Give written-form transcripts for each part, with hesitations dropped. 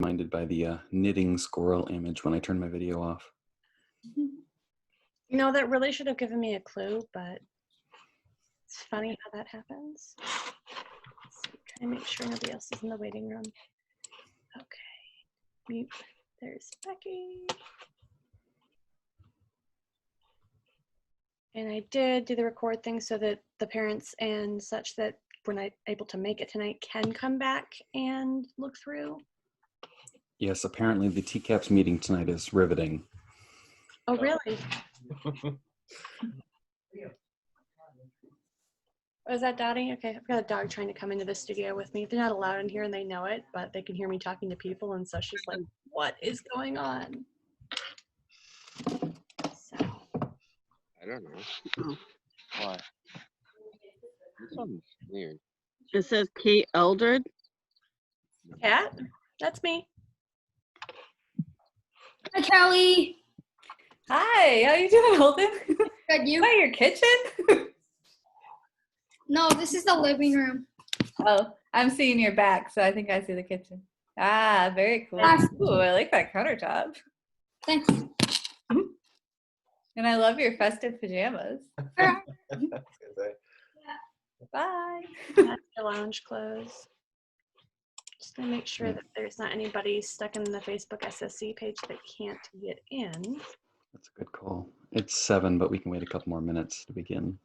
Reminded by the knitting squirrel image when I turned my video off. You know, that really should have given me a clue, but it's funny how that happens. Let's see, try to make sure nobody else is in the waiting room. Okay, mute. There's Becky. And I did do the record thing so that the parents and such that we're not able to make it tonight can come back and look through. Yes, apparently the TCAPS meeting tonight is riveting. Oh, really? Oh, is that Dottie? Okay, I've got a dog trying to come into the studio with me. They're not allowed in here and they know it, but they can hear me talking to people, and so she's like, what is going on? So. I don't know. Why? This one's weird. It says Kate Eldred. Kat? That's me. Hi, Kelly. Hi, how you doing, Holden? Good, you? Is that your kitchen? No, this is the living room. Oh, I'm seeing your back, so I think I see the kitchen. Ah, very cool. Ah. Ooh, I like that countertop. Thank you. And I love your festive pajamas. Bye. That's the lounge clothes. Just gonna make sure that there's not anybody stuck in the Facebook SSC page that can't get in. That's a good call. It's 7, but we can wait a couple more minutes to begin.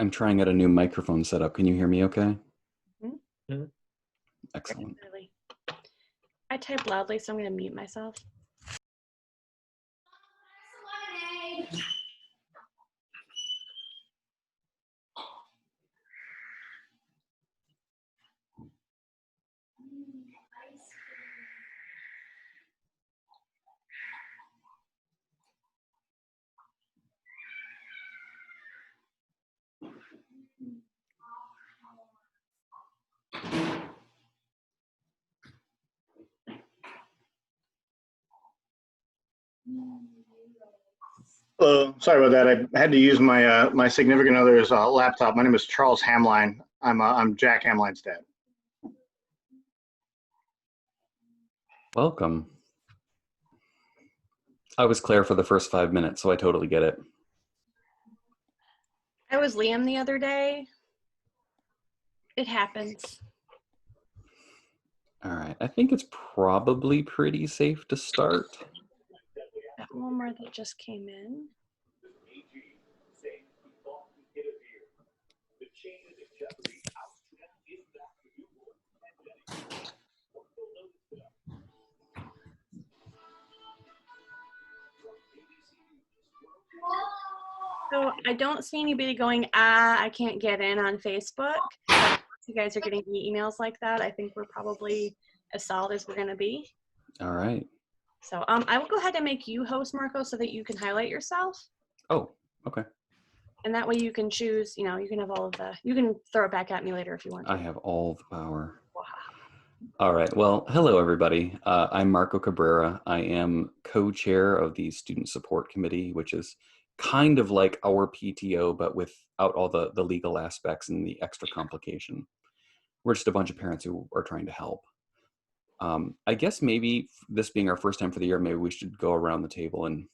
I'm trying out a new microphone setup. Can you hear me okay? Mm-hmm. Excellent. I type loudly, so I'm gonna mute myself. Hello, sorry about that. I had to use my my significant other's laptop. My name is Charles Hamline. I'm Jack Hamline's dad. Welcome. I was Claire for the first 5 minutes, so I totally get it. I was Liam the other day. It happens. All right, I think it's probably pretty safe to start. Got one more that just came in. So I don't see anybody going, I can't get in on Facebook. If you guys are getting any emails like that, I think we're probably as solid as we're going to be. All right. So I will go ahead and make you host, Marco, so that you can highlight yourself. Oh, okay. And that way you can choose, you know, you can have all of the, you can throw it back at me later if you want to. I have all the power. Wow. All right. Well, hello, everybody. I'm Marco Cabrera. I am co-chair of the Student Support Committee, which is kind of like our PTO, but without all the legal aspects and the extra complication. We're just a bunch of parents who are trying to help. I guess maybe this being our first time for the year, maybe we should go around the table and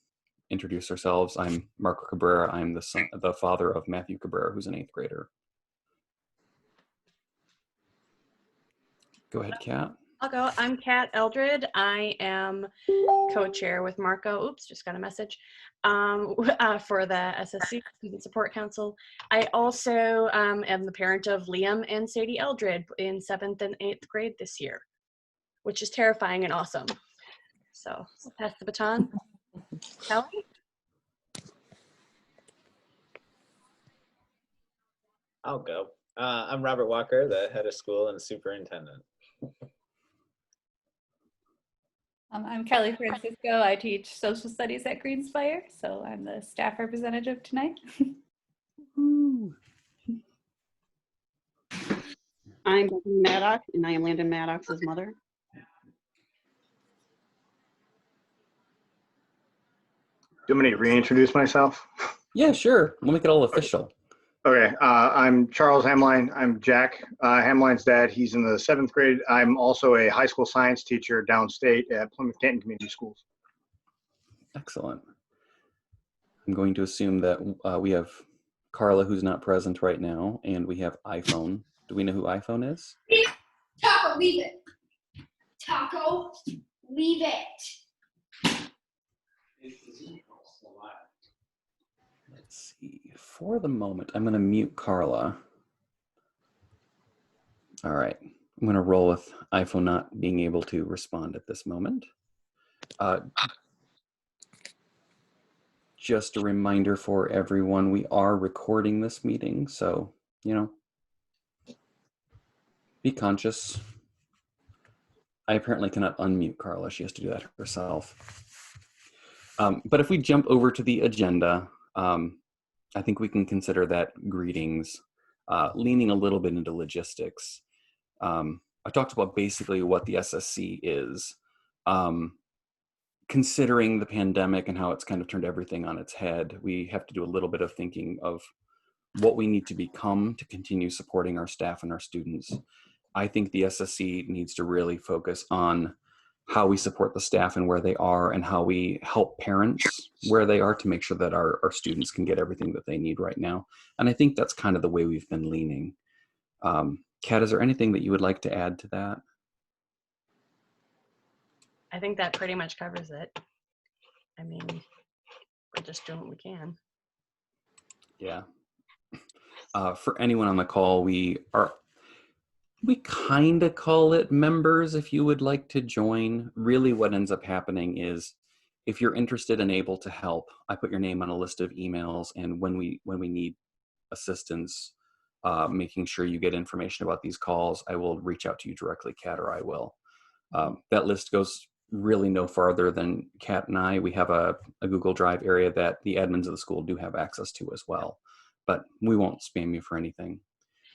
introduce ourselves. I'm Marco Cabrera. I'm the father of Matthew Cabrera, who's an 8th grader. Go ahead, Kat. I'll go. I'm Kat Eldred. I am co-chair with Marco. Oops, just got a message for the SSC Student Support Council. I also am the parent of Liam and Sadie Eldred in 7th and 8th grade this year, which is terrifying and awesome. So I'll pass the baton. Kelly? I'll go. I'm Robert Walker, the head of school and superintendent. I'm Kelly Francisco. I teach social studies at Greenspire, so I'm the staff representative tonight. I'm Becky Maddox, and I am Landon Maddox's mother. Do you want me to reintroduce myself? Yeah, sure. We'll make it all official. Okay, I'm Charles Hamline. I'm Jack Hamline's dad. He's in the 7th grade. I'm also a high school science teacher downstate at Plymouth Canton Community Schools. Excellent. I'm going to assume that we have Carla, who's not present right now, and we have iPhone. Do we know who iPhone is? Taco, leave it. Taco, leave it. Let's see. For the moment, I'm going to mute Carla. All right. I'm going to roll with iPhone not being able to respond at this moment. Just a reminder for everyone, we are recording this meeting, so, be conscious. I apparently cannot unmute Carla. She has to do that herself. But if we jump over to the agenda, I think we can consider that greetings, leaning a little bit into logistics. I talked about basically what the SSC is, considering the pandemic and how it's kind of turned everything on its head. We have to do a little bit of thinking of what we need to become to continue supporting our staff and our students. I think the SSC needs to really focus on how we support the staff and where they are, and how we help parents where they are to make sure that our students can get everything that they need right now. And I think that's kind of the way we've been leaning. Kat, is there anything that you would like to add to that? I think that pretty much covers it. I mean, we're just doing what we can. Yeah. For anyone on the call, we kind of call it members if you would like to join. Really what ends up happening is, if you're interested and able to help, I put your name on a list of emails, and when we need assistance, making sure you get information about these calls, I will reach out to you directly, Kat, or I will. That list goes really no farther than Kat and I. We have a Google Drive area that the admins of the school do have access to as well, but we won't spam you for anything.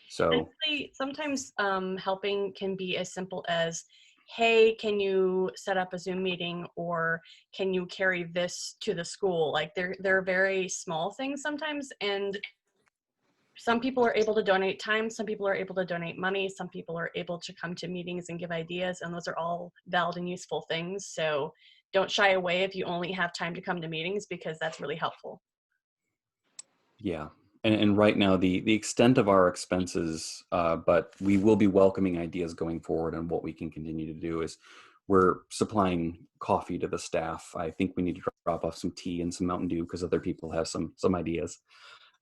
So actually, sometimes helping can be as simple as, hey, can you set up a Zoom meeting, or can you carry this to the school? Like they're very small things sometimes, and some people are able to donate time, some people are able to donate money, some people are able to come to meetings and give ideas, and those are all valid and useful things. So don't shy away if you only have time to come to meetings, because that's really helpful. yeah. And right now, the extent of our expenses, but we will be welcoming ideas going forward, and what we can continue to do is we're supplying coffee to the staff. I think we need to drop off some tea and some Mountain Dew because other people have some ideas.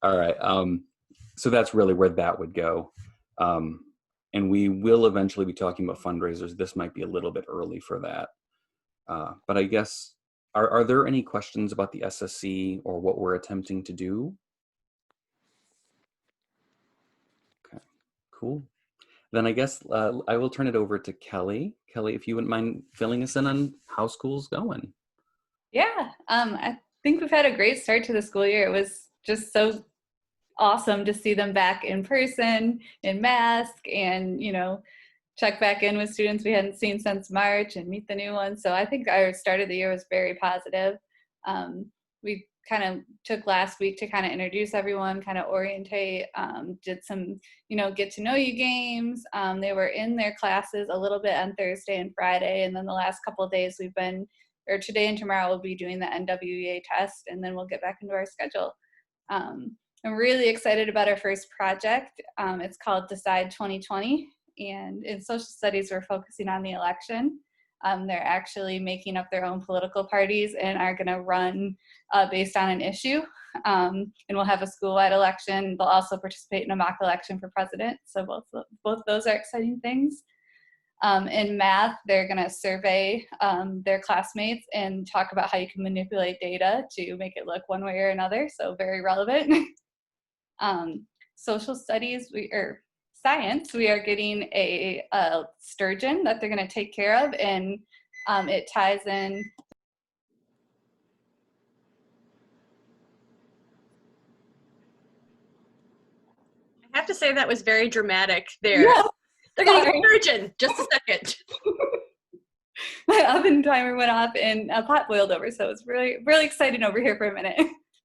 All right. So that's really where that would go. And we will eventually be talking about fundraisers. This might be a little bit early for that. But I guess, are there any questions about the SSC or what we're attempting to do? Okay, cool. Then I guess I will turn it over to Kelly. Kelly, if you wouldn't mind filling us in on how school's going. Yeah, I think we've had a great start to the school year. It was just so awesome to see them back in person, in mask, and check back in with students we hadn't seen since March and meet the new ones. So I think our start of the year was very positive. We kind of took last week to kind of introduce everyone, kind of orientate, did some, get to know you games. They were in their classes a little bit on Thursday and Friday. And then the last couple of days today and tomorrow we'll be doing the NWEA test, and then we'll get back into our schedule. I'm really excited about our first project. It's called Decide 2020. And in social studies, we're focusing on the election. They're actually making up their own political parties and are going to run based on an issue. And we'll have a school-wide election. They'll also participate in a mock election for president. So both those are exciting things. In math, they're going to survey their classmates and talk about how you can manipulate data to make it look one way or another. So very relevant. Social studies, science, we are getting a sturgeon that they're going to take care of, and it ties in. I have to say that was very dramatic there. Yeah, they're going to get sturgeon. Just a second. My oven timer went off and a pot boiled over, so it's really, really exciting over here for a minute.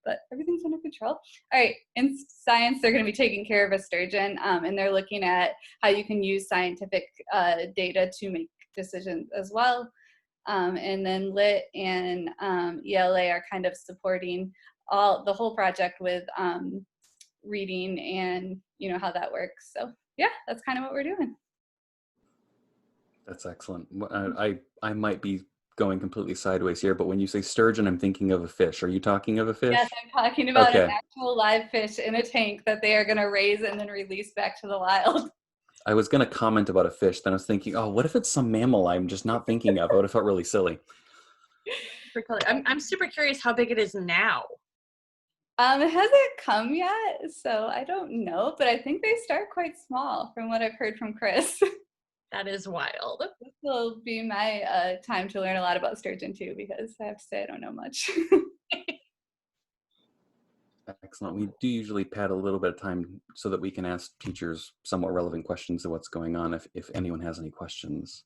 but everything's under control. All right, in science, they're going to be taking care of a sturgeon, and they're looking at how you can use scientific data to make decisions as well. And then Lit and ELA are kind of supporting the whole project with reading and how that works. So yeah, that's kind of what we're doing. That's excellent. I might be going completely sideways here, but when you say sturgeon, I'm thinking of a fish. Are you talking of a fish? Yes, I'm talking about Okay. an actual live fish in a tank that they are going to raise and then release back to the wild. I was going to comment about a fish, then I was thinking, oh, what if it's some mammal I'm just not thinking of? I would have felt really silly. I'm super curious how big it is now. It hasn't come yet, so I don't know, but I think they start quite small from what I've heard from Chris. That is wild. This will be my time to learn a lot about sturgeon too, because I have to say I don't know much. Excellent. We do usually pad a little bit of time so that we can ask teachers somewhat relevant questions of what's going on if anyone has any questions.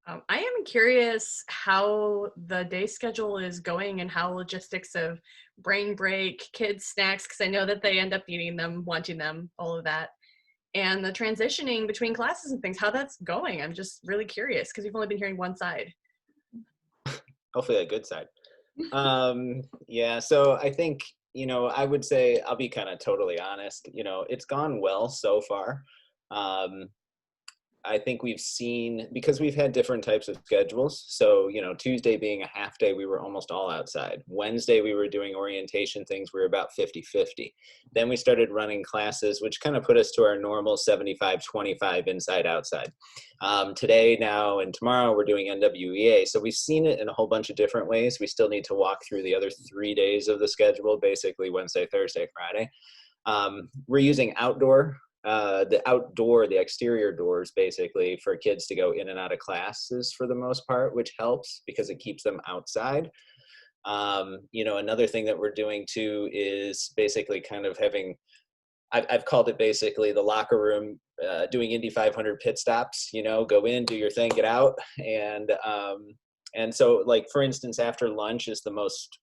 I am curious how the day schedule is going and how logistics of brain break, kids snacks, because I know that they end up eating them, wanting them, all of that. And the transitioning between classes and things, how that's going. I'm just really curious because we've only been hearing one side. Hopefully a good side. Yeah, so I think, I would say, I'll be kind of totally honest, it's gone well so far. I think we've seen, because we've had different types of schedules. So, Tuesday being a half day, we were almost all outside. Wednesday, we were doing orientation things. We were about 50-50. Then we started running classes, which kind of put us to our normal 75-25 inside outside. Today, now, and tomorrow, we're doing NWEA. So we've seen it in a whole bunch of different ways. We still need to walk through the other 3 days of the schedule, basically Wednesday, Thursday, Friday. We're using the exterior doors basically for kids to go in and out of classes for the most part, which helps because it keeps them outside. Another thing that we're doing too is basically kind of having, I've called it basically the locker room, doing Indy 500 pit stops, go in, do your thing, get out. And so like, for instance, after lunch is the most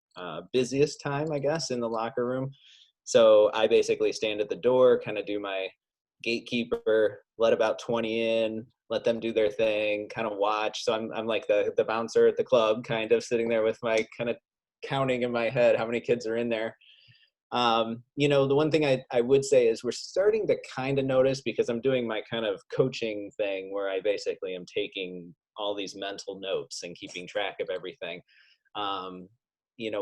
busiest time, I guess, in the locker room. So I basically stand at the door, kind of do my gatekeeper, let about 20 in, let them do their thing, kind of watch. So I'm like the bouncer at the club, kind of sitting there with my kind of counting in my head how many kids are in there. The one thing I would say is we're starting to kind of notice, because I'm doing my kind of coaching thing where I basically am taking all these mental notes and keeping track of everything.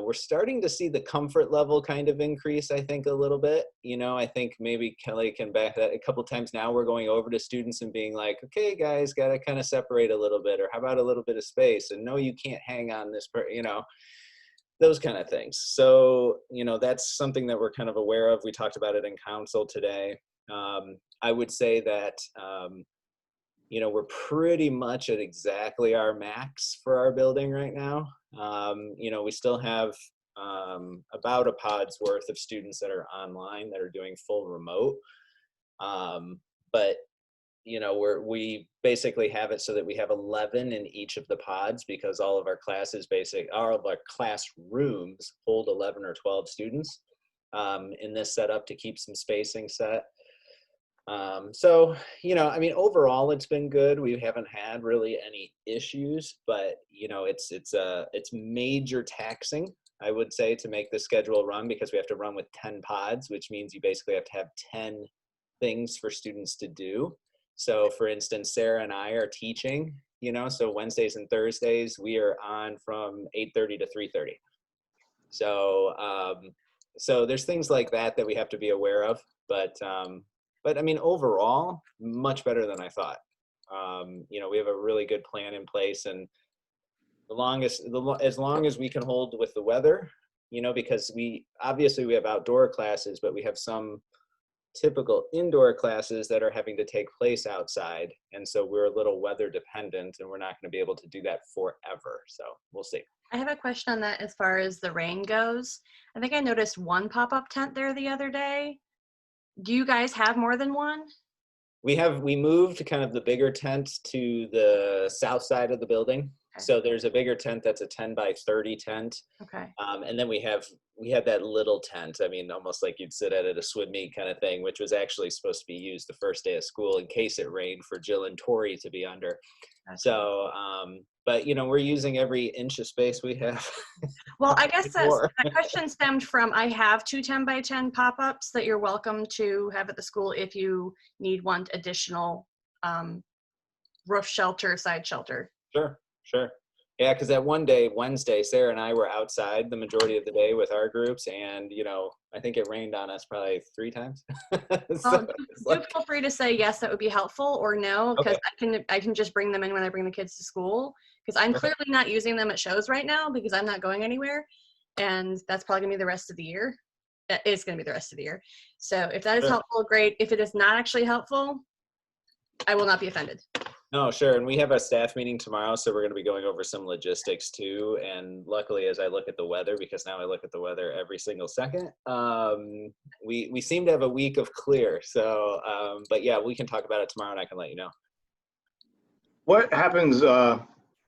We're starting to see the comfort level kind of increase, I think, a little bit. I think maybe Kelly can back that. A couple times now we're going over to students and being like, okay, guys, got to kind of separate a little bit, or how about a little bit of space? And no, you can't hang on this, those kind of things. So, that's something that we're kind of aware of. We talked about it in council today. I would say that, we're pretty much at exactly our max for our building right now. We still have about a pod's worth of students that are online that are doing full remote. But we basically have it so that we have 11 in each of the pods, because all of our classes, all of our classrooms hold 11 or 12 students in this setup to keep some spacing set. So, overall it's been good. We haven't had really any issues, but it's major taxing, I would say, to make the schedule run, because we have to run with 10 pods, which means you basically have to have 10 things for students to do. So for instance, Sarah and I are teaching, so Wednesdays and Thursdays, we are on from 8:30 to 3:30. So, so there's things like that we have to be aware of, but overall, much better than I thought. We have a really good plan in place, and as long as we can hold with the weather, because we have outdoor classes, but we have some typical indoor classes that are having to take place outside. And so we're a little weather dependent, and we're not going to be able to do that forever. So we'll see. I have a question on that as far as the rain goes. I think I noticed one pop-up tent there the other day. Do you guys have more than one? We moved kind of the bigger tent to the south side of the building. So there's a bigger tent that's a 10 by 30 tent. Okay. And then we have that little tent. I mean, almost like you'd sit at a swim meet kind of thing, which was actually supposed to be used the first day of school in case it rained for Jill and Tori to be under. So, but you know, we're using every inch of space we have. Well, I guess Before. that question stemmed from, I have 2 10 by 10 pop-ups that you're welcome to have at the school if you want additional roof shelter, side shelter. Sure. Yeah, because that one day, Wednesday, Sarah and I were outside the majority of the day with our groups, and you know, I think it rained on us probably 3 times. So Do feel free to say yes, that would be helpful, or no, because Okay. I can just bring them in when I bring the kids to school, because I'm clearly not using them at shows right now because I'm not going anywhere, and that's probably gonna be the rest of the year. That is gonna be the rest of the year. So if that is Sure. helpful, great. If it is not actually helpful, I will not be offended. No, sure. And we have a staff meeting tomorrow, so we're going to be going over some logistics too. And luckily, as I look at the weather, because now I look at the weather every single second, we seem to have a week of clear. So, but yeah, we can talk about it tomorrow, and I can let you know. What happens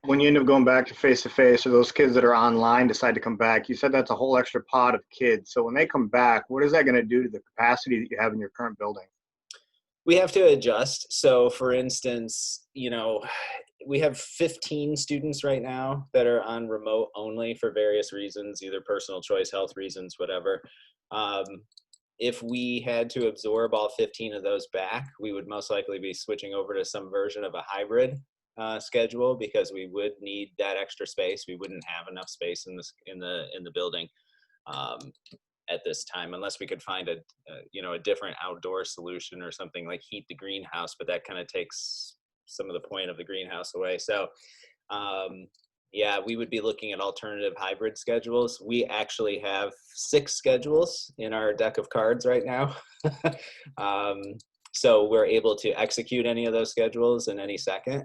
when you end up going back to face-to-face, or those kids that are online decide to come back? You said that's a whole extra pod of kids. So when they come back, what is that going to do to the capacity that you have in your current building? We have to adjust. So for instance, you know, we have 15 students right now that are on remote only for various reasons, either personal choice, health reasons, whatever. If we had to absorb all 15 of those back, we would most likely be switching over to some version of a hybrid schedule, because we would need that extra space. We wouldn't have enough space in the building at this time, unless we could find a different outdoor solution or something like heat the greenhouse, but that kind of takes some of the point of the greenhouse away. So yeah, we would be looking at alternative hybrid schedules. We actually have 6 schedules in our deck of cards right now. So we're able to execute any of those schedules in any second.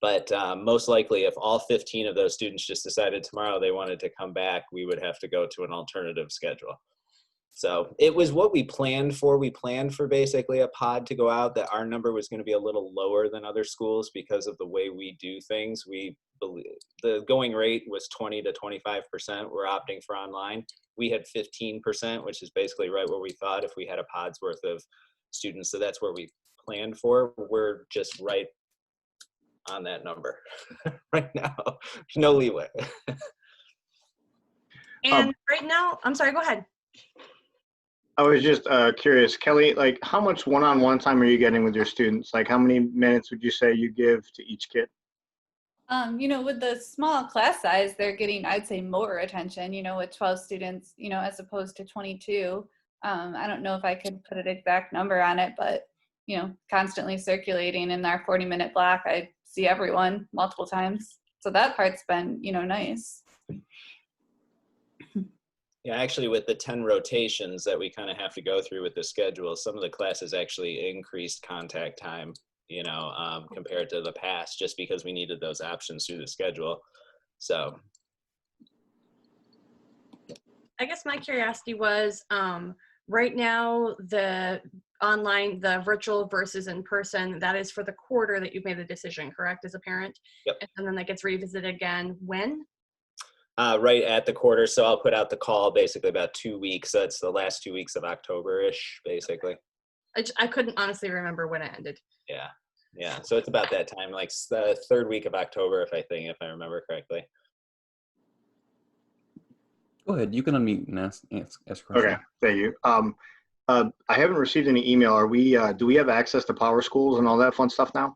But most likely, if all 15 of those students just decided tomorrow they wanted to come back, we would have to go to an alternative schedule. So it was what we planned for. We planned for basically a pod to go out, that our number was going to be a little lower than other schools because of the way we do things. We believe the going rate was 20 to 25%. We're opting for online. We had 15%, which is basically right where we thought if we had a pod's worth of students. So that's where we planned for. We're just right on that number right now. There's no leeway. And right now, I'm sorry, go ahead. I was just curious, Kelly, like how much one-on-one time are you getting with your students? Like how many minutes would you say you give to each kid? You know, with the small class size, they're getting, I'd say, more attention, you know, with 12 students, you know, as opposed to 22. I don't know if I could put an exact number on it, but, you know, constantly circulating in our 40-minute block, I see everyone multiple times. So that part's been, you know, nice. Yeah, actually with the 10 rotations that we kind of have to go through with the schedule, some of the classes actually increased contact time, you know, compared to the past, just because we needed those options through the schedule. So I guess my curiosity was, right now, the online, the virtual versus in person, that is for the quarter that you've made the decision, correct, as a parent? Yep. And then that gets revisited again when? right at the quarter. So I'll put out the call basically about 2 weeks. That's the last 2 weeks of October-ish, basically. I couldn't honestly remember when it ended. Yeah. So it's about that time, like the 3rd week of October, if I remember correctly. Go ahead. You can unmute and ask a question. Okay, thank you. I haven't received any email. Are we? Do we have access to Power Schools and all that fun stuff now?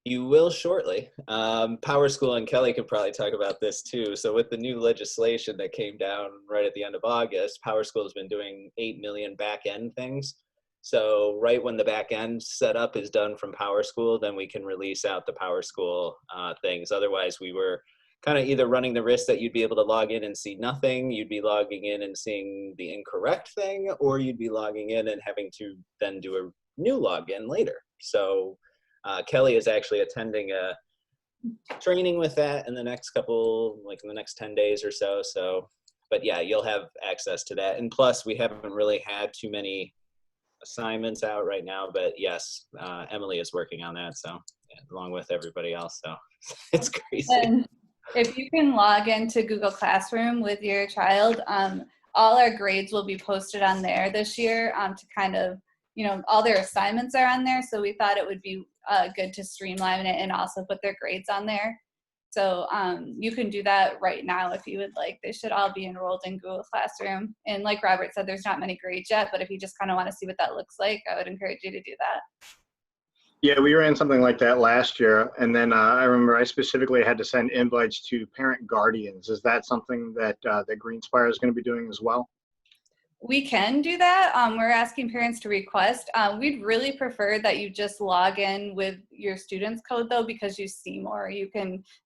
You will shortly. Power School, and Kelly could probably talk about this too. So with the new legislation that came down right at the end of August, Power School has been doing 8 million back end things. So right when the back end setup is done from Power School, then we can release out the Power School things. Otherwise, we were kind of either running the risk that you'd be able to log in and see nothing, you'd be logging in and seeing the incorrect thing, or you'd be logging in and having to then do a new login later. So Kelly is actually attending a training with that in the next in the next 10 days or so. So, but yeah, you'll have access to that. And plus, we haven't really had too many assignments out right now, but yes, Emily is working on that. So, along with everybody else. So, it's crazy. If you can log into Google Classroom with your child, all our grades will be posted on there this year to kind of, all their assignments are on there. So we thought it would be good to streamline it and also put their grades on there. So you can do that right now if you would like. They should all be enrolled in Google Classroom. And like Robert said, there's not many grades yet, but if you just kind of want to see what that looks like, I would encourage you to do that. Yeah, we ran something like that last year. And then I remember I specifically had to send invites to parent guardians. Is that something that that Greenspire is going to be doing as well? We can do that. We're asking parents to request. We'd really prefer that you just log in with your student's code though, because you see more.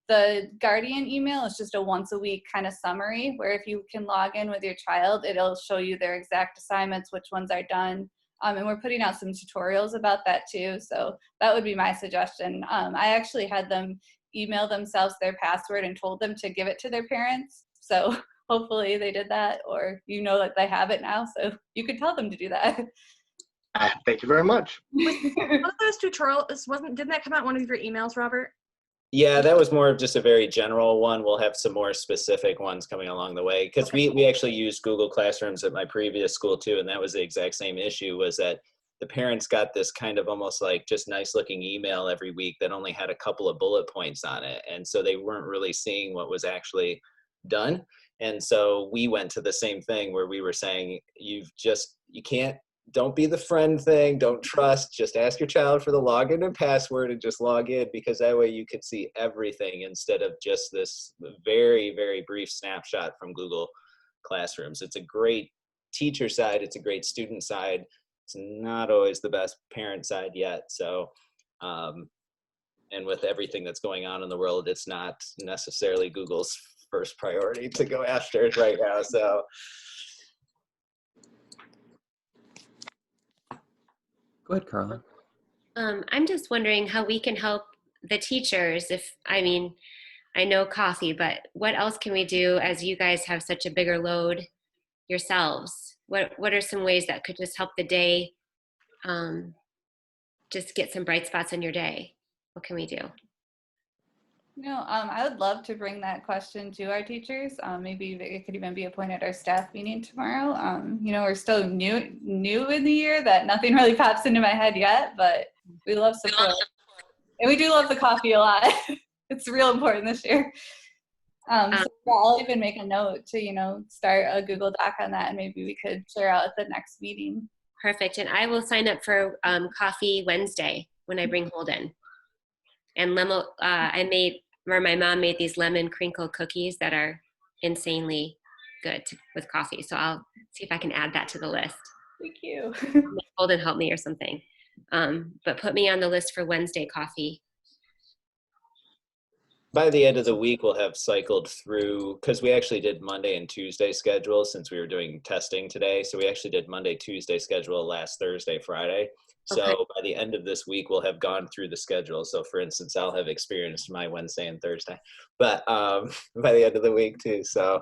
The guardian email is just a once a week kind of summary where if you can log in with your child, it'll show you their exact assignments, which ones are done. And we're putting out some tutorials about that too. So that would be my suggestion. I actually had them email themselves their password and told them to give it to their parents. So hopefully they did that, or that they have it now. So you could tell them to do that. Thank you very much. One of those tutorials didn't that come out in one of your emails, Robert? Yeah, that was more of just a very general one. We'll have some more specific ones coming along the way, because we actually used Google Classrooms at my previous school too, and that was the exact same issue, was that the parents got this kind of almost like just nice looking email every week that only had a couple of bullet points on it, and so they weren't really seeing what was actually done. And so we went to the same thing where we were saying, don't be the friend thing, don't trust, just ask your child for the login and password and just log in, because that way you can see everything instead of just this very, very brief snapshot from Google Classrooms. It's a great teacher side, it's a great student side. It's not always the best parent side yet. So, and with everything that's going on in the world, it's not necessarily Google's first priority to go after it right now. So. Go ahead, Carla. I'm just wondering how we can help the teachers. I know coffee, but what else can we do as you guys have such a bigger load yourselves? What are some ways that could just help the day, just get some bright spots in your day? What can we do? I would love to bring that question to our teachers. Maybe it could even be a point at our staff meeting tomorrow. We're still new in the year, that nothing really pops into my head yet, but we love support. And we do love the coffee a lot. It's real important this year. So I'll even make a note to, start a Google Doc on that, and maybe we could share out at the next meeting. Perfect. And I will sign up for Coffee Wednesday when I bring Holden. And my mom made these lemon crinkle cookies that are insanely good with coffee. So I'll see if I can add that to the list. Thank you. Holden help me or something. But put me on the list for Wednesday coffee. By the end of the week, we'll have cycled through, because we actually did Monday and Tuesday schedule since we were doing testing today. So we actually did Monday, Tuesday schedule last Thursday, Friday. So by the end of this week, we'll have gone through the schedule. So for instance, I'll have experienced my Wednesday and Thursday, but by the end of the week too. So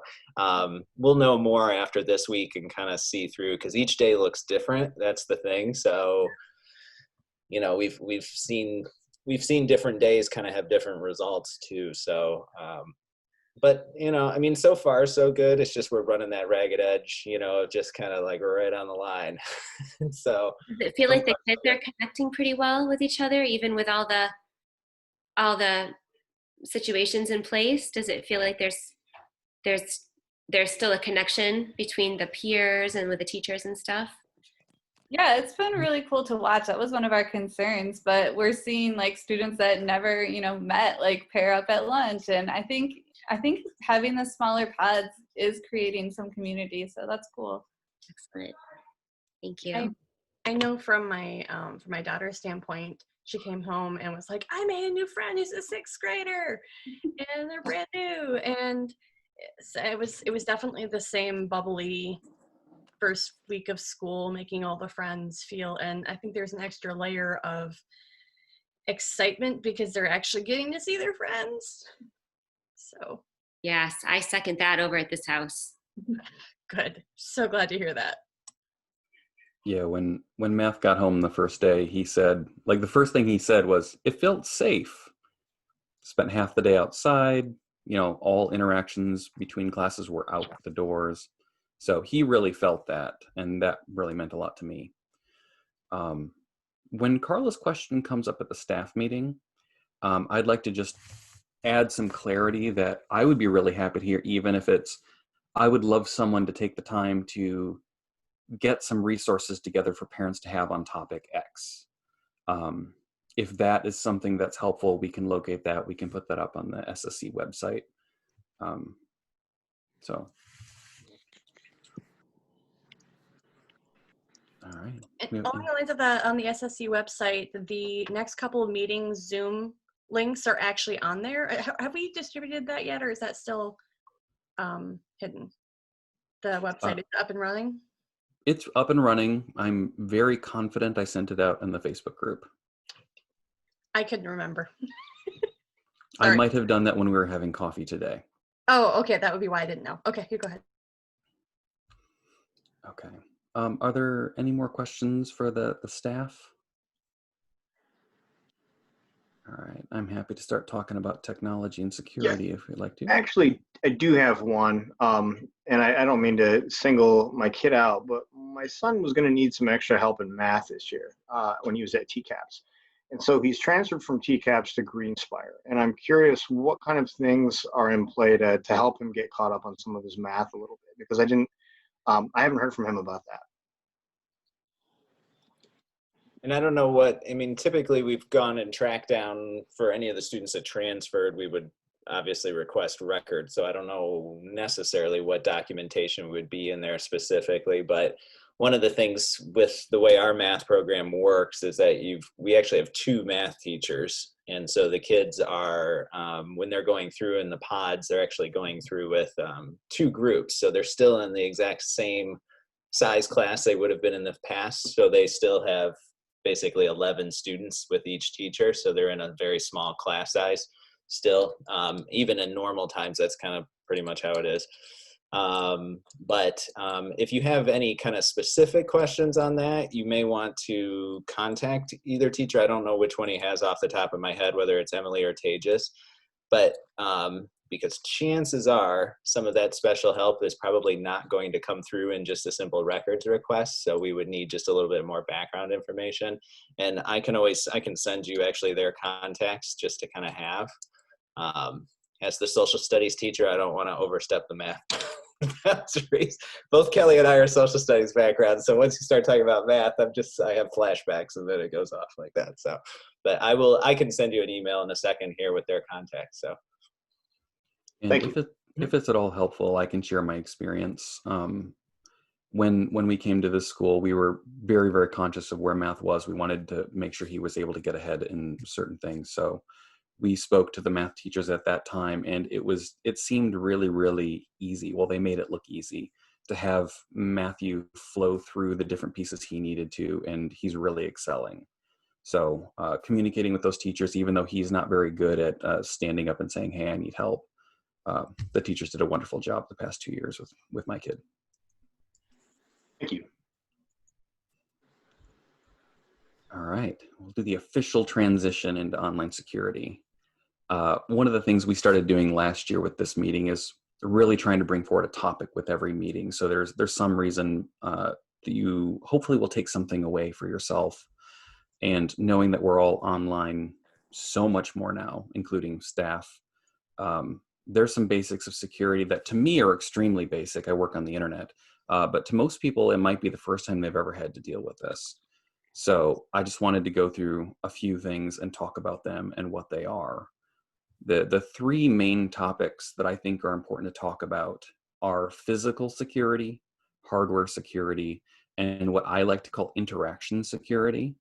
we'll know more after this week and kind of see through, because each day looks different. That's the thing. So, we've seen different days kind of have different results too. So, but so far so good. It's just we're running that ragged edge, just kind of like right on the line. So does it feel like the kids are connecting pretty well with each other, even with all the situations in place? Does it feel like there's still a connection between the peers and with the teachers and stuff? Yeah, it's been really cool to watch. That was one of our concerns, but we're seeing like students that never, met, like pair up at lunch. And I think having the smaller pods is creating some community. So that's cool. Excellent. Thank you. I know from my daughter's standpoint, she came home and was like, I made a new friend who's a sixth grader and they're brand new. And so it was definitely the same bubbly first week of school, making all the friends feel, and I think there's an extra layer of excitement because they're actually getting to see their friends. So yes, I second that over at this house. Good. So glad to hear that. Yeah, when Math got home the first day, he said, the first thing he said was, it felt safe. Spent half the day outside, all interactions between classes were out the doors. So he really felt that, and that really meant a lot to me. When Carla's question comes up at the staff meeting, I'd like to just add some clarity that I would be really happy to hear, even if I would love someone to take the time to get some resources together for parents to have on topic X. If that is something that's helpful, we can locate that. We can put that up on the SSC website. So, all right. And along the lines of on the SSC website, the next couple of meetings Zoom links are actually on there. Have we distributed that yet, or is that still hidden? The website is up and running? It's up and running. I'm very confident I sent it out in the Facebook group. I couldn't remember. I might have done that when we were having coffee today. Oh, okay. That would be why I didn't know. Okay, you go ahead. Okay. Are there any more questions for the staff? All right. I'm happy to start talking about technology and security if you'd like to. Actually, I do have one, and I don't mean to single my kid out, but my son was going to need some extra help in math this year when he was at TCAPS. And so he's transferred from TCAPS to Greenspire. And I'm curious what kind of things are in play to help him get caught up on some of his math a little bit, because I haven't heard from him about that. And I don't know typically we've gone and tracked down for any of the students that transferred, we would obviously request records. So I don't know necessarily what documentation would be in there specifically, but one of the things with the way our math program works is that we actually have 2 math teachers. And so the kids are, when they're going through in the pods, they're actually going through with 2 groups. So they're still in the exact same size class they would have been in the past. So they still have basically 11 students with each teacher. So they're in a very small class size still. Even in normal times, that's kind of pretty much how it is. But if you have any kind of specific questions on that, you may want to contact either teacher. I don't know which one he has off the top of my head, whether it's Emily or Tejas, but because chances are some of that special help is probably not going to come through in just a simple records request. So we would need just a little bit more background information. And I can send you actually their contacts just to kind of have. As the social studies teacher, I don't want to overstep the math. Both Kelly and I are social studies backgrounds, so once you start talking about math, I have flashbacks and then it goes off like that. So, but I can send you an email in a second here with their contacts. So, and if it's at all helpful, I can share my experience. When we came to this school, we were very, very conscious of where math was. We wanted to make sure he was able to get ahead in certain things. So we spoke to the math teachers at that time, and it seemed really, really easy. Well, they made it look easy to have Matthew flow through the different pieces he needed to, and he's really excelling. So communicating with those teachers, even though he's not very good at standing up and saying, hey, I need help, the teachers did a wonderful job the past 2 years with my kid. Thank you. All right, we'll do the official transition into online security. One of the things we started doing last year with this meeting is really trying to bring forward a topic with every meeting. So there's some reason that you hopefully will take something away for yourself. And knowing that we're all online so much more now, including staff, there's some basics of security that to me are extremely basic. I work on the internet, but to most people, it might be the first time they've ever had to deal with this. So I just wanted to go through a few things and talk about them and what they are. The 3 main topics that I think are important to talk about are physical security, hardware security, and what I like to call interaction security.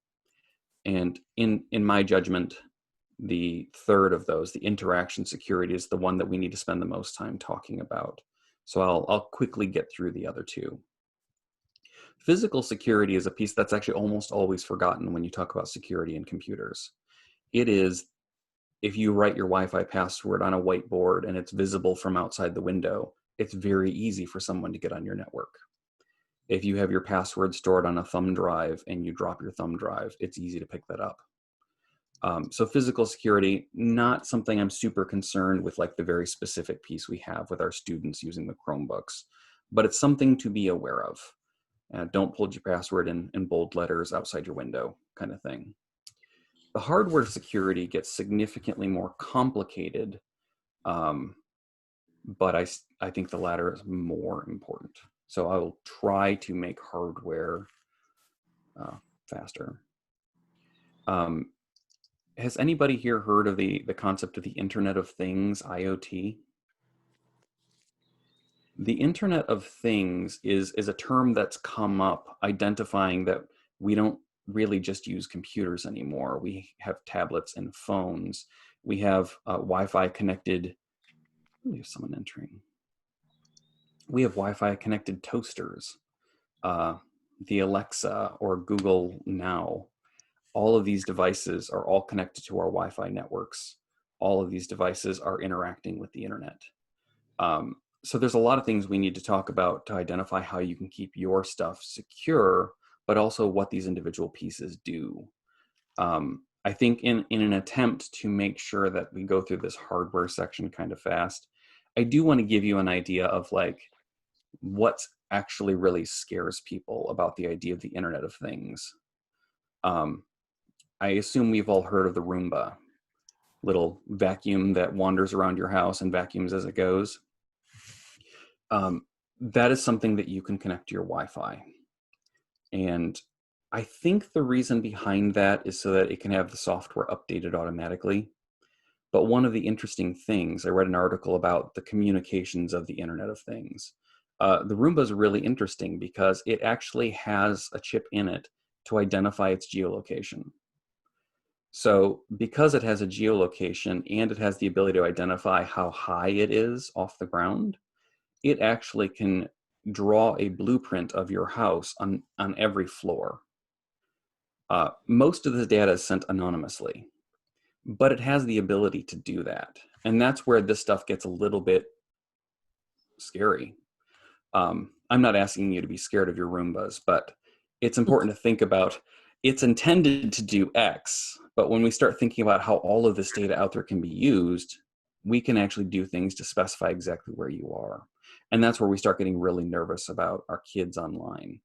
And in my judgment, the third of those, the interaction security, is the one that we need to spend the most time talking about. So I'll quickly get through the other 2. Physical security is a piece that's actually almost always forgotten when you talk about security in computers. It is, if you write your Wi-Fi password on a whiteboard and it's visible from outside the window, it's very easy for someone to get on your network. If you have your password stored on a thumb drive and you drop your thumb drive, it's easy to pick that up. So physical security, not something I'm super concerned with, like the very specific piece we have with our students using the Chromebooks, but it's something to be aware of. Don't hold your password in bold letters outside your window, kind of thing. The hardware security gets significantly more complicated, but I think the latter is more important. So I will try to make hardware faster. Has anybody here heard of the concept of the Internet of Things, IoT? The Internet of Things is a term that's come up identifying that we don't really just use computers anymore. We have tablets and phones. We have Wi-Fi connected, there's someone entering. We have Wi-Fi connected toasters, the Alexa or Google Now. All of these devices are all connected to our Wi-Fi networks. All of these devices are interacting with the internet. So there's a lot of things we need to talk about to identify how you can keep your stuff secure, but also what these individual pieces do. I think in an attempt to make sure that we go through this hardware section kind of fast, I do want to give you an idea of like what actually really scares people about the idea of the Internet of Things. I assume we've all heard of the Roomba, little vacuum that wanders around your house and vacuums as it goes. That is something that you can connect to your Wi-Fi. And I think the reason behind that is so that it can have the software updated automatically. But one of the interesting things, I read an article about the communications of the Internet of Things. The Roomba is really interesting because it actually has a chip in it to identify its geolocation. So because it has a geolocation and it has the ability to identify how high it is off the ground, it actually can draw a blueprint of your house on every floor. Most of the data is sent anonymously, but it has the ability to do that. And that's where this stuff gets a little bit scary. I'm not asking you to be scared of your Roombas, but it's important to think about it's intended to do X, but when we start thinking about how all of this data out there can be used, we can actually do things to specify exactly where you are. And that's where we start getting really nervous about our kids online.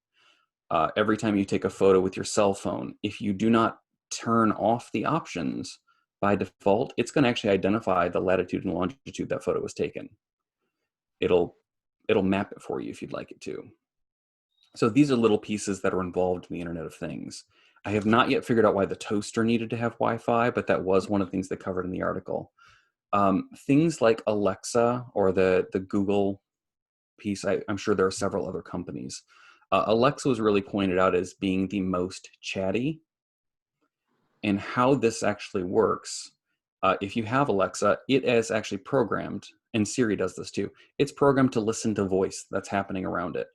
Every time you take a photo with your cell phone, if you do not turn off the options by default, it's going to actually identify the latitude and longitude that photo was taken. It'll map it for you if you'd like it to. So these are little pieces that are involved in the Internet of Things. I have not yet figured out why the toaster needed to have Wi-Fi, but that was one of the things they covered in the article. Things like Alexa or the Google piece, I'm sure there are several other companies. Alexa was really pointed out as being the most chatty. And how this actually works, if you have Alexa, it is actually programmed, and Siri does this too, it's programmed to listen to voice that's happening around it.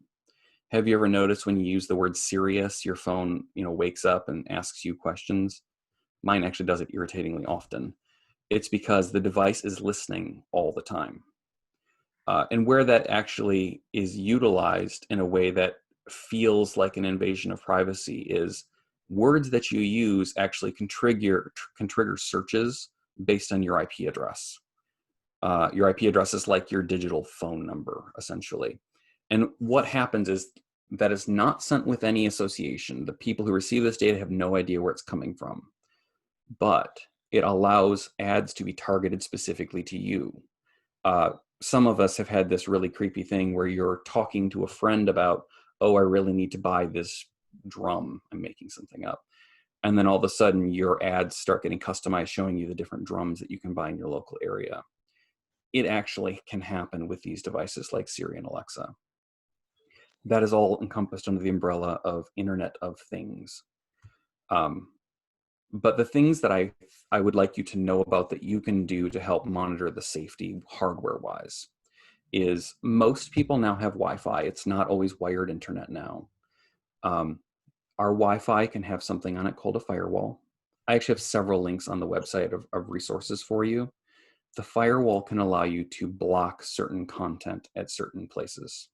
Have you ever noticed when you use the word Sirius, your phone, wakes up and asks you questions? Mine actually does it irritatingly often. It's because the device is listening all the time. And where that actually is utilized in a way that feels like an invasion of privacy is words that you use actually can trigger searches based on your IP address. Your IP address is like your digital phone number, essentially. And what happens is that it's not sent with any association. The people who receive this data have no idea where it's coming from. But it allows ads to be targeted specifically to you. Some of us have had this really creepy thing where you're talking to a friend about, oh, I really need to buy this drum. I'm making something up. And then all of a sudden your ads start getting customized, showing you the different drums that you can buy in your local area. It actually can happen with these devices like Siri and Alexa. That is all encompassed under the umbrella of Internet of Things. But the things that I would like you to know about that you can do to help monitor the safety hardware-wise is most people now have Wi-Fi. It's not always wired internet now. Our Wi-Fi can have something on it called a firewall. I actually have several links on the website of resources for you. The firewall can allow you to block certain content at certain places.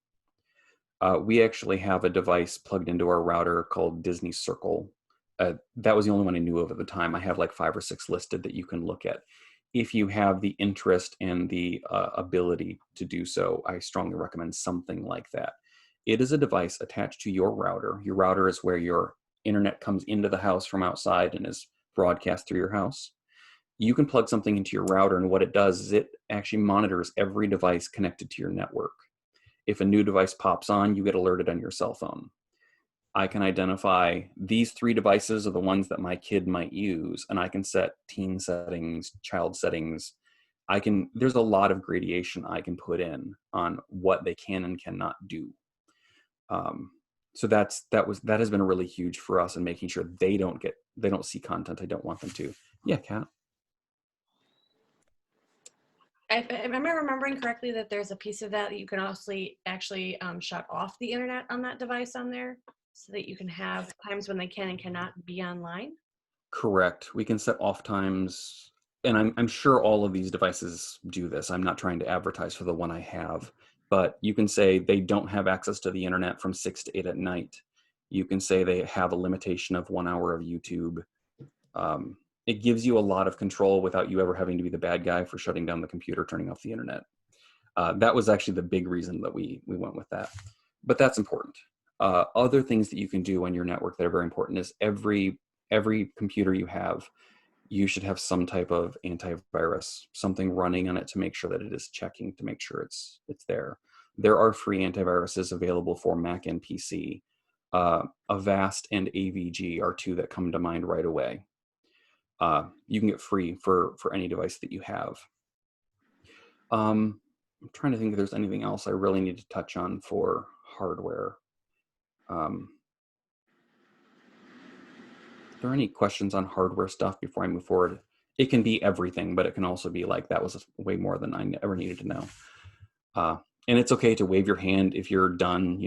We actually have a device plugged into our router called Disney Circle that was the only one I knew of at the time. I have like 5 or 6 listed that you can look at. If you have the interest and the ability to do so, I strongly recommend something like that. It is a device attached to your router. Your router is where your internet comes into the house from outside and is broadcast through your house. You can plug something into your router, and what it does is it actually monitors every device connected to your network. If a new device pops on, you get alerted on your cell phone. I can identify these 3 devices are the ones that my kid might use, and I can set teen settings, child settings. There's a lot of gradation I can put in on what they can and cannot do. So that has been really huge for us in making sure they don't see content I don't want them to. Yeah, Kat. Am I remembering correctly that there's a piece of that you can also actually shut off the internet on that device on there so that you can have times when they can and cannot be online? Correct. We can set off times, and I'm sure all of these devices do this. I'm not trying to advertise for the one I have, but you can say they don't have access to the internet from 6 to 8 at night. You can say they have a limitation of 1 hour of YouTube. It gives you a lot of control without you ever having to be the bad guy for shutting down the computer, turning off the internet. That was actually the big reason that we went with that. But that's important. Other things that you can do on your network that are very important is every computer you have, you should have some type of antivirus, something running on it to make sure that it is checking to make sure it's there. There are free antiviruses available for Mac and PC. Avast and AVG are 2 that come to mind right away. You can get free for any device that you have. I'm trying to think if there's anything else I really need to touch on for hardware. Are there any questions on hardware stuff before I move forward? It can be everything, but it can also be like, that was way more than I ever needed to know. And it's okay to wave your hand if you're done,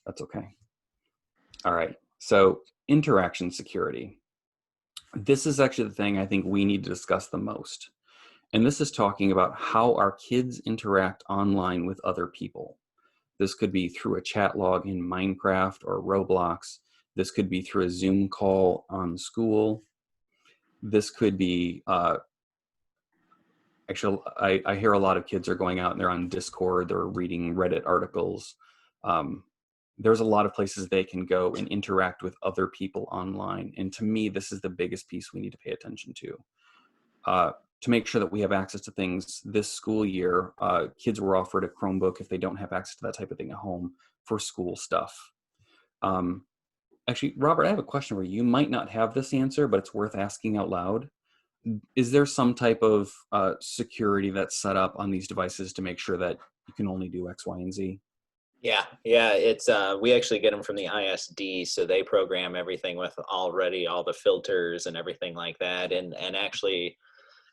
that's okay. All right, so interaction security. This is actually the thing I think we need to discuss the most. And this is talking about how our kids interact online with other people. This could be through a chat log in Minecraft or Roblox. This could be through a Zoom call on school. This could be, actually, I hear a lot of kids are going out and they're on Discord, they're reading Reddit articles. There's a lot of places they can go and interact with other people online. And to me, this is the biggest piece we need to pay attention to make sure that we have access to things. This school year, kids were offered a Chromebook if they don't have access to that type of thing at home for school stuff. Actually, Robert, I have a question for you. You might not have this answer, but it's worth asking out loud. Is there some type of security that's set up on these devices to make sure that you can only do X, Y, and Z? Yeah, it's we actually get them from the ISD, so they program everything with already all the filters and everything like that, and actually,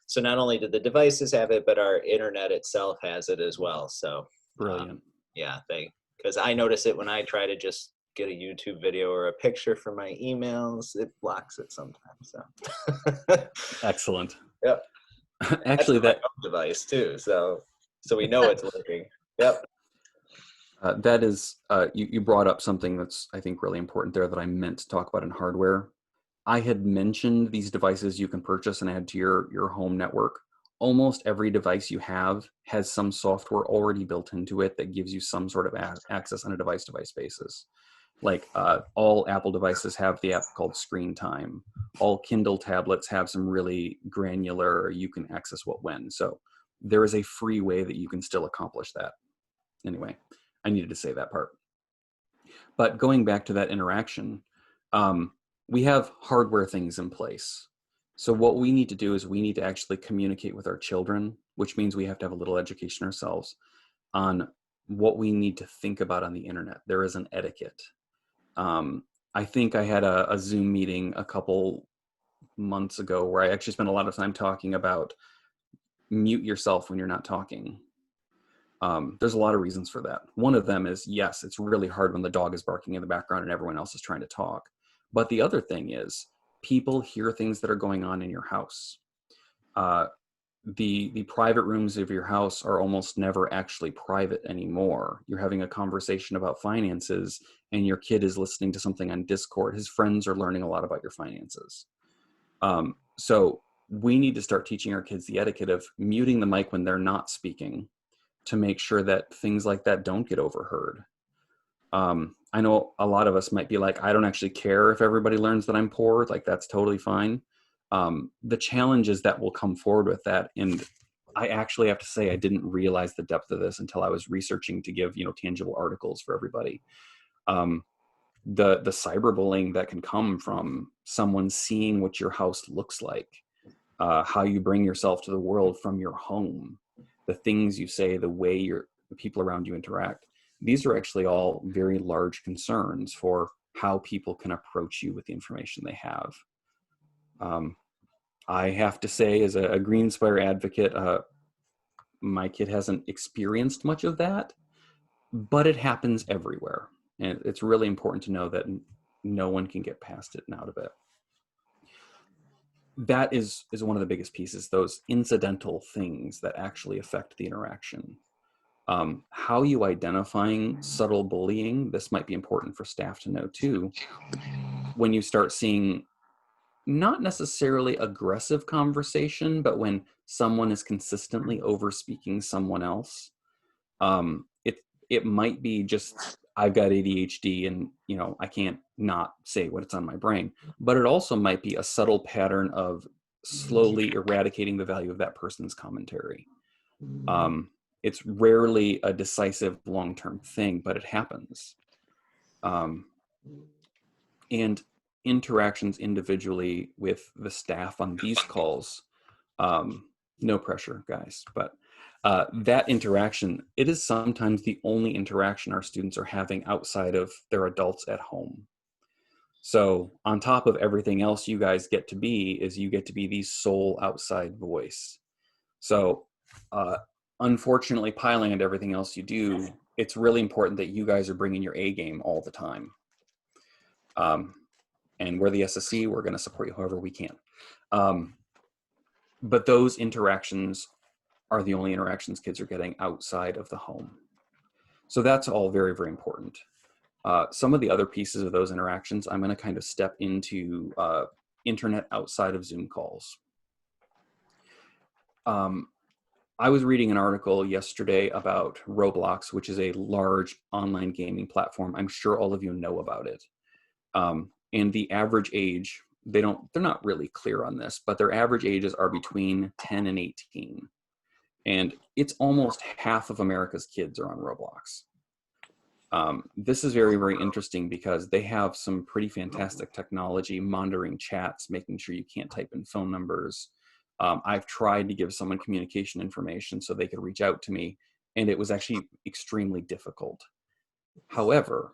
so not only do the devices have it, but our internet itself has it as well. So Brilliant. Yeah, because I notice it when I try to just get a YouTube video or a picture from my emails, it blocks it sometimes. So Excellent. Yep. Actually, that device too. So we know it's working. Yep. That is, you brought up something that's, I think, really important there that I meant to talk about in hardware. I had mentioned these devices you can purchase and add to your home network. Almost every device you have has some software already built into it that gives you some sort of access on a device-to-device basis. Like all Apple devices have the app called Screen Time. All Kindle tablets have some really granular, you can access what when. So there is a free way that you can still accomplish that. Anyway, I needed to say that part. But going back to that interaction, we have hardware things in place. So what we need to do is we need to actually communicate with our children, which means we have to have a little education ourselves on what we need to think about on the internet. There is an etiquette. I think I had a Zoom meeting a couple months ago where I actually spent a lot of time talking about mute yourself when you're not talking. There's a lot of reasons for that. One of them is, yes, it's really hard when the dog is barking in the background and everyone else is trying to talk. But the other thing is, people hear things that are going on in your house. the private rooms of your house are almost never actually private anymore. You're having a conversation about finances and your kid is listening to something on Discord. His friends are learning a lot about your finances. So we need to start teaching our kids the etiquette of muting the mic when they're not speaking to make sure that things like that don't get overheard. I know a lot of us might be like, I don't actually care if everybody learns that I'm poor. Like, that's totally fine. The challenges that will come forward with that. And I actually have to say, I didn't realize the depth of this until I was researching to give, tangible articles for everybody. The cyberbullying that can come from someone seeing what your house looks like, how you bring yourself to the world from your home, the things you say, the way the people around you interact. These are actually all very large concerns for how people can approach you with the information they have. I have to say, as a Greenspire advocate, my kid hasn't experienced much of that, but it happens everywhere. And it's really important to know that no one can get past it and out of it. That is one of the biggest pieces, those incidental things that actually affect the interaction. How you identifying subtle bullying, this might be important for staff to know too. When you start seeing not necessarily aggressive conversation, but when someone is consistently over-speaking someone else, it might be just, I've got ADHD and, I can't not say what's on my brain, but it also might be a subtle pattern of slowly eradicating the value of that person's commentary. It's rarely a decisive long-term thing, but it happens. And interactions individually with the staff on these calls, no pressure, guys, but that interaction, it is sometimes the only interaction our students are having outside of their adults at home. So on top of everything else you guys get to be, is you get to be the sole outside voice. So unfortunately, piling on everything else you do, it's really important that you guys are bringing your A game all the time. And we're the SSC, we're going to support you however we can. But those interactions are the only interactions kids are getting outside of the home. So that's all very, very important. Some of the other pieces of those interactions, I'm going to kind of step into internet outside of Zoom calls. I was reading an article yesterday about Roblox, which is a large online gaming platform. I'm sure all of you know about it. And the average age, they're not really clear on this, but their average ages are between 10 and 18. And it's almost half of America's kids are on Roblox. This is very, very interesting because they have some pretty fantastic technology, monitoring chats, making sure you can't type in phone numbers. I've tried to give someone communication information so they could reach out to me, and it was actually extremely difficult. However,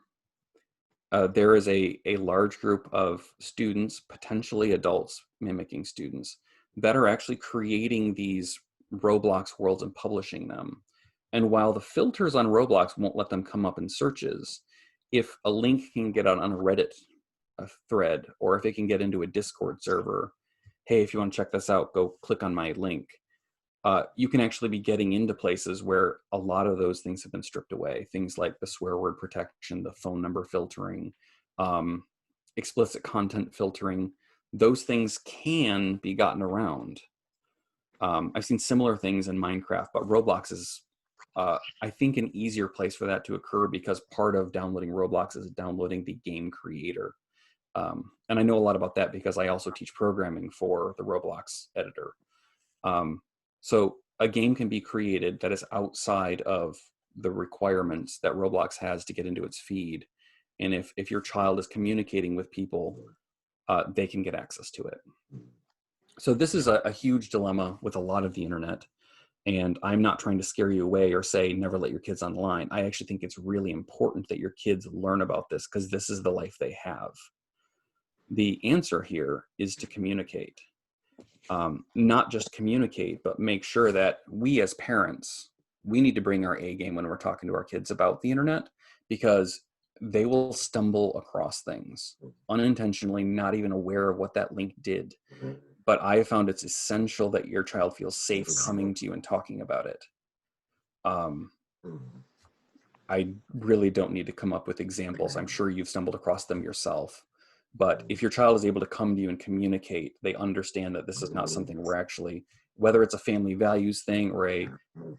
there is a large group of students, potentially adults mimicking students, that are actually creating these Roblox worlds and publishing them. And while the filters on Roblox won't let them come up in searches, if a link can get out on a Reddit thread, or if it can get into a Discord server, hey, if you want to check this out, go click on my link. You can actually be getting into places where a lot of those things have been stripped away. Things like the swear word protection, the phone number filtering, explicit content filtering. Those things can be gotten around. I've seen similar things in Minecraft, but Roblox is, I think, an easier place for that to occur because part of downloading Roblox is downloading the game creator. And I know a lot about that because I also teach programming for the Roblox editor. So a game can be created that is outside of the requirements that Roblox has to get into its feed. And if your child is communicating with people, they can get access to it. So this is a huge dilemma with a lot of the internet. And I'm not trying to scare you away or say, never let your kids online. I actually think it's really important that your kids learn about this because this is the life they have. The answer here is to communicate. Not just communicate, but make sure that we as parents, we need to bring our A game when we're talking to our kids about the internet, because they will stumble across things unintentionally, not even aware of what that link did. but I have found it's essential that your child feels safe coming to you and talking about it. I really don't need to come up with examples. I'm sure you've stumbled across them yourself. But if your child is able to come to you and communicate, they understand that this is not something we're actually, whether it's a family values thing or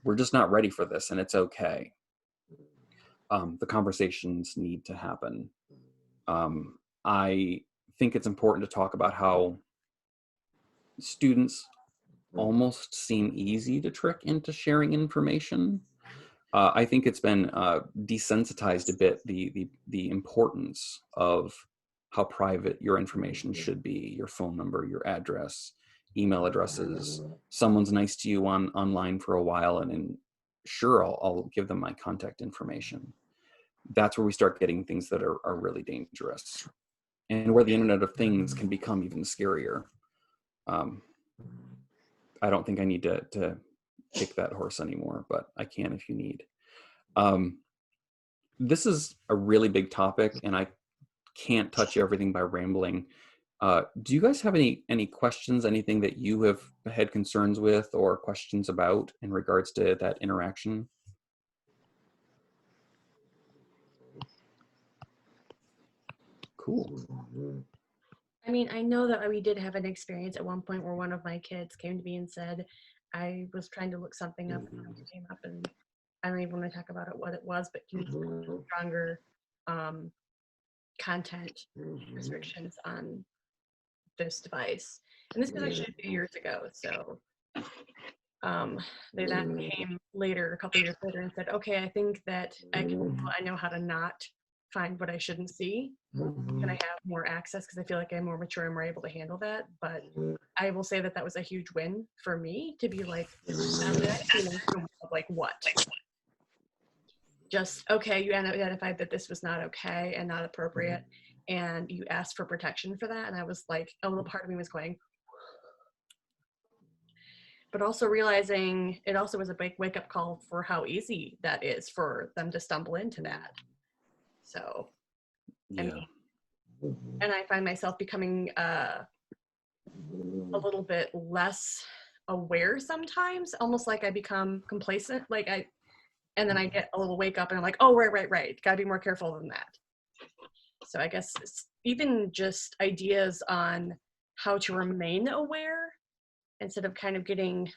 we're just not ready for this and it's okay. The conversations need to happen. I think it's important to talk about how students almost seem easy to trick into sharing information. I think it's been desensitized a bit, the importance of how private your information should be, your phone number, your address, email addresses. Someone's nice to you online for a while, and then sure, I'll give them my contact information. That's where we start getting things that are really dangerous, and where the Internet of Things can become even scarier. I don't think I need to kick that horse anymore, but I can if you need. This is a really big topic, and I can't touch everything by rambling. Do you guys have any questions, anything that you have had concerns with or questions about in regards to that interaction? Cool. I mean, I know that we did have an experience at one point where one of my kids came to me and said, I was trying to look something up and it came up, and I don't even want to talk about it, what it was, but can you put stronger content restrictions on this device? And this was actually a few years ago, so they then came later, a couple years later, and said, okay, I think that I know how to not find what I shouldn't see. Can I have more access? Because I feel like I'm more mature and more able to handle that. But I will say that that was a huge win for me to be like, like what? Just, okay, you identified that this was not okay and not appropriate, and you asked for protection for that. And I was like, a little part of me was going, but also realizing it also was a big wake-up call for how easy that is for them to stumble into that. So, Yeah. I mean, and I find myself becoming a little bit less aware sometimes, almost like I become complacent, and then I get a little wake up and I'm like, oh, right, gotta be more careful than that. So I guess even just ideas on how to remain aware instead of kind of getting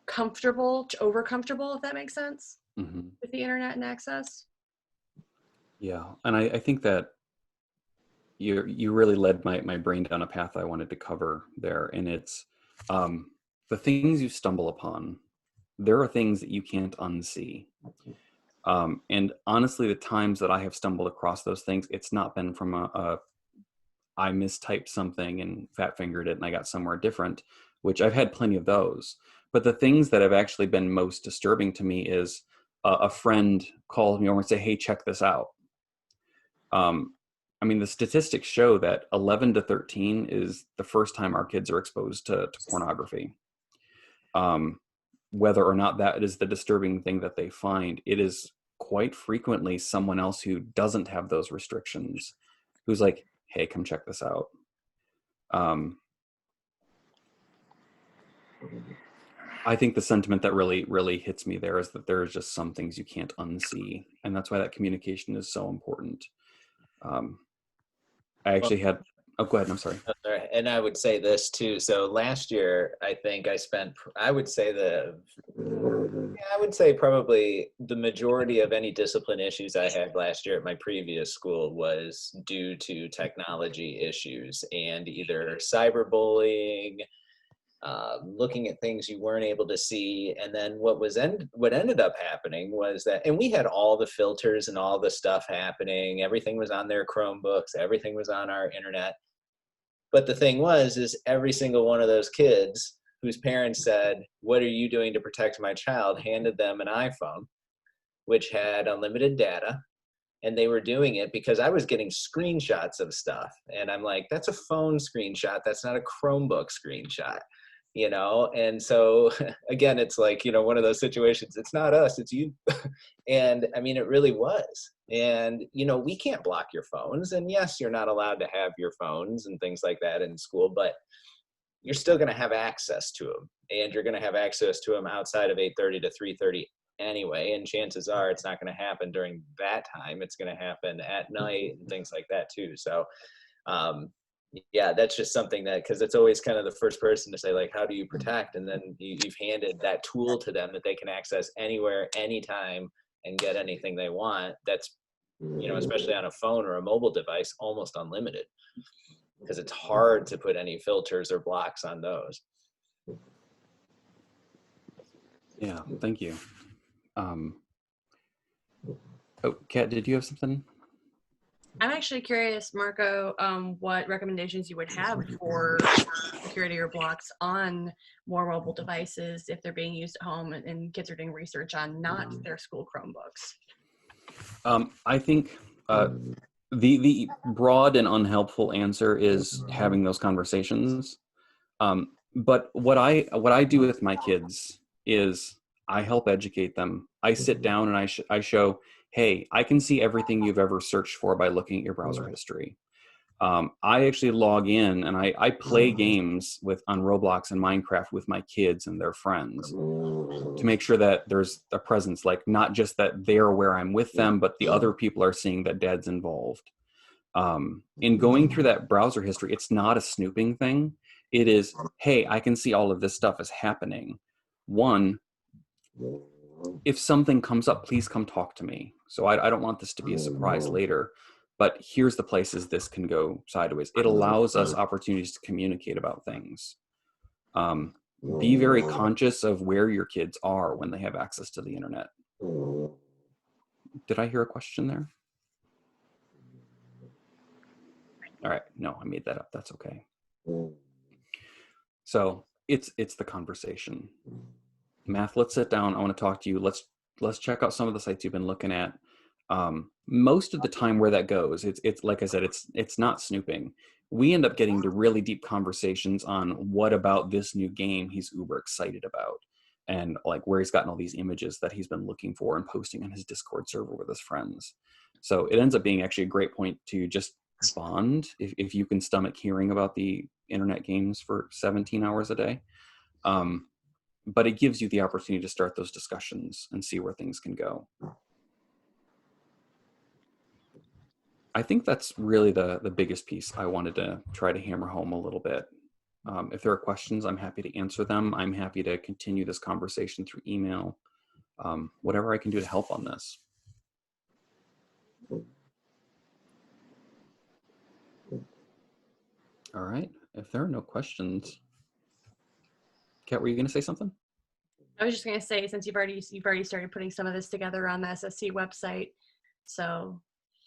comfortable, over comfortable, if that makes sense, with the internet and access. Yeah, and I think that you really led my brain down a path I wanted to cover there, and it's the things you stumble upon. There are things that you can't unsee. And honestly, the times that I have stumbled across those things, it's not been from I mistyped something and fat fingered it and I got somewhere different, which I've had plenty of those. But the things that have actually been most disturbing to me is a friend calls me over and say, hey, check this out. I mean, the statistics show that 11 to 13 is the first time our kids are exposed to pornography. Whether or not that is the disturbing thing that they find, it is quite frequently someone else who doesn't have those restrictions who's like, hey, come check this out. I think the sentiment that really hits me there is that there's just some things you can't unsee. And that's why that communication is so important. I actually had, oh, go ahead, I'm sorry. And I would say this too. So last year, I think I spent, I would say probably the majority of any discipline issues I had last year at my previous school was due to technology issues and either cyberbullying, looking at things you weren't able to see. And then what ended up happening was that, and we had all the filters and all the stuff happening. Everything was on their Chromebooks. Everything was on our internet. But the thing is every single one of those kids whose parents said, what are you doing to protect my child, handed them an iPhone, which had unlimited data. And they were doing it because I was getting screenshots of stuff. And I'm like, that's a phone screenshot. That's not a Chromebook screenshot. you know? And so again, it's like, you know, one of those situations, it's not us, it's you. And I mean, it really was. And, you know, we can't block your phones. And yes, you're not allowed to have your phones and things like that in school, but you're still going to have access to them. And you're going to have access to them outside of 8:30 to 3:30 anyway. And chances are it's not going to happen during that time. It's going to happen at night and things like that too. So, yeah, that's just something that, because it's always kind of the first person to say, like, how do you protect? And then you've handed that tool to them that they can access anywhere, anytime, and get anything they want. That's, you know, especially on a phone or a mobile device, almost unlimited, because it's hard to put any filters or blocks on those. Yeah, thank you. Oh, Kat, did you have something? I'm actually curious, Marco, what recommendations you would have for security or blocks on more mobile devices if they're being used at home and kids are doing research on not their school Chromebooks. I think the broad and unhelpful answer is having those conversations. But what I do with my kids is I help educate them. I sit down and I show, hey, I can see everything you've ever searched for by looking at your browser history. I actually log in and I play games on Roblox and Minecraft with my kids and their friends to make sure that there's a presence, like not just that they're where I'm with them, but the other people are seeing that dad's involved. In going through that browser history, it's not a snooping thing. It is, hey, I can see all of this stuff is happening. One, if something comes up, please come talk to me. So I don't want this to be a surprise later, but here's the places this can go sideways. It allows us opportunities to communicate about things. Be very conscious of where your kids are when they have access to the internet. Did I hear a question there? All right, no, I made that up. That's okay. So it's the conversation. Math, let's sit down. I want to talk to you. Let's check out some of the sites you've been looking at. Most of the time where that goes, it's like I said, it's not snooping. We end up getting to really deep conversations on what about this new game he's uber excited about, and like where he's gotten all these images that he's been looking for and posting on his Discord server with his friends. So it ends up being actually a great point to just bond if you can stomach hearing about the internet games for 17 hours a day. But it gives you the opportunity to start those discussions and see where things can go. I think that's really the biggest piece I wanted to try to hammer home a little bit. If there are questions, I'm happy to answer them. I'm happy to continue this conversation through email, whatever I can do to help on this. All right, if there are no questions. Kat, were you going to say something? I was just going to say, since you've already started putting some of this together on the SSC website, so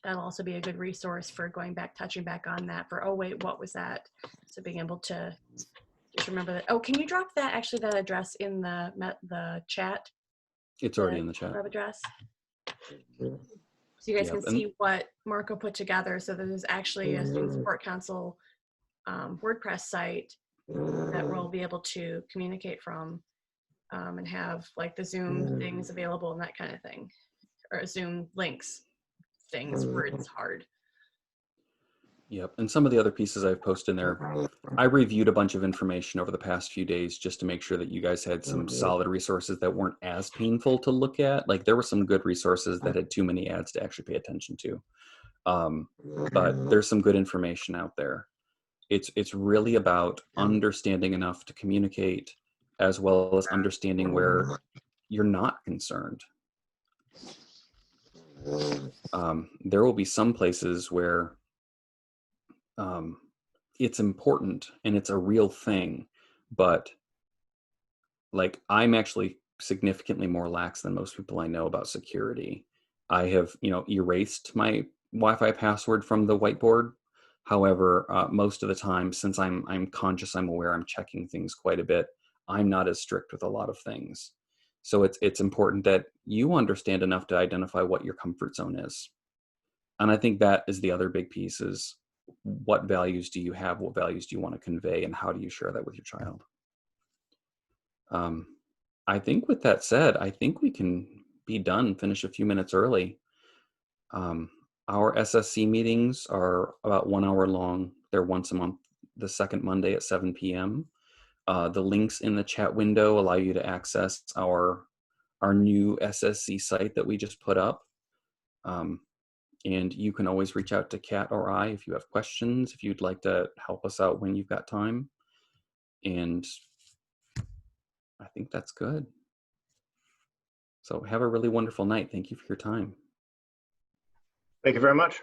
that'll also be a good resource for touching back on that for, oh wait, what was that? So being able to just remember that. Oh, can you drop that address in the chat? It's already in the chat. Web address. So you guys can see what Marco put together. So there's actually a Student Support Council WordPress site that we'll be able to communicate from and have like the Zoom things available and that kind of thing, or Zoom links things where it's hard. Yep, and some of the other pieces I've posted in there, I reviewed a bunch of information over the past few days just to make sure that you guys had some solid resources that weren't as painful to look at. Like there were some good resources that had too many ads to actually pay attention to. But there's some good information out there. It's really about understanding enough to communicate, as well as understanding where you're not concerned. There will be some places where it's important and it's a real thing, but like I'm actually significantly more lax than most people I know about security. I have, erased my Wi-Fi password from the whiteboard. However, most of the time, since I'm conscious, I'm aware, I'm checking things quite a bit, I'm not as strict with a lot of things. So it's important that you understand enough to identify what your comfort zone is. And I think that is the other big piece is what values do you have? What values do you want to convey? And how do you share that with your child? I think with that said, I think we can be done, finish a few minutes early. Our SSC meetings are about 1 hour long. They're once a month, the second Monday at 7 p.m. The links in the chat window allow you to access our new SSC site that we just put up. And you can always reach out to Kat or I if you have questions, if you'd like to help us out when you've got time. And I think that's good. So have a really wonderful night. Thank you for your time. Thank you very much.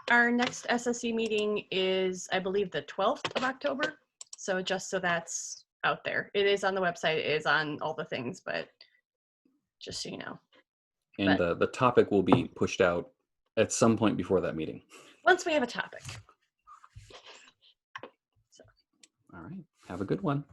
Our next SSC meeting is, I believe, the 12th of October. So just so that's out there. It is on the website, it is on all the things, but just so you know. And But the topic will be pushed out at some point before that meeting. once we have a topic. All right. Have a good one.